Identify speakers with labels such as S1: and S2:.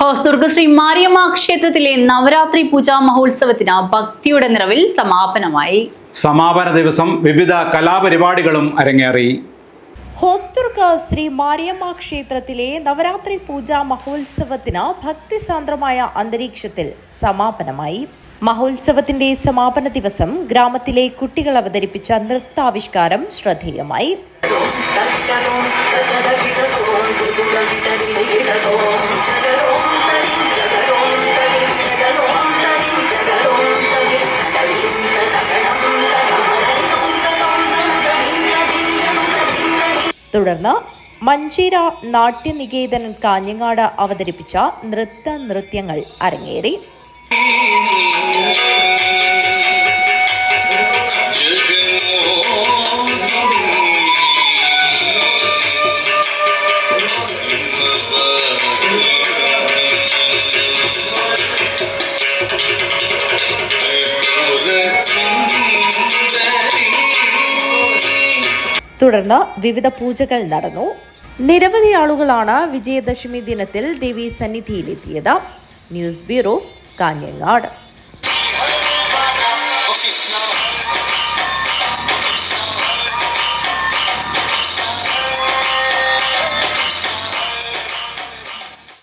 S1: ഹോസ്ദുർഗ് ശ്രീ മാരിയമ്മ ക്ഷേത്രത്തിലെ നവരാത്രി പൂജാ മഹോത്സവത്തിന് ഭക്തിയുടെ നിറവിൽ സമാപനമായി.
S2: സമാപന ദിവസം വിവിധ കലാപരിപാടികളും അരങ്ങേറി.
S3: ഹോസ്ദുർഗ് ശ്രീ മാരിയമ്മ ക്ഷേത്രത്തിലെ നവരാത്രി പൂജാ മഹോത്സവത്തിന് ഭക്തിസാന്ദ്രമായ അന്തരീക്ഷത്തിൽ സമാപനമായി. മഹോത്സവത്തിന്റെ സമാപന ദിവസം ഗ്രാമത്തിലെ കുട്ടികൾ അവതരിപ്പിച്ച നൃത്താവിഷ്കാരം ശ്രദ്ധേയമായി. തുടർന്ന് മഞ്ചേര നാട്യനികേതൻ കാഞ്ഞങ്ങാട് അവതരിപ്പിച്ച നൃത്യങ്ങൾ അരങ്ങേറി. തുടർന്ന് വിവിധ പൂജകൾ നടന്നു. നിരവധി ആളുകളാണ് വിജയദശമി ദിനത്തിൽ ദേവീ സന്നിധിയിലെത്തിയത്. News bureau, Kanhangad.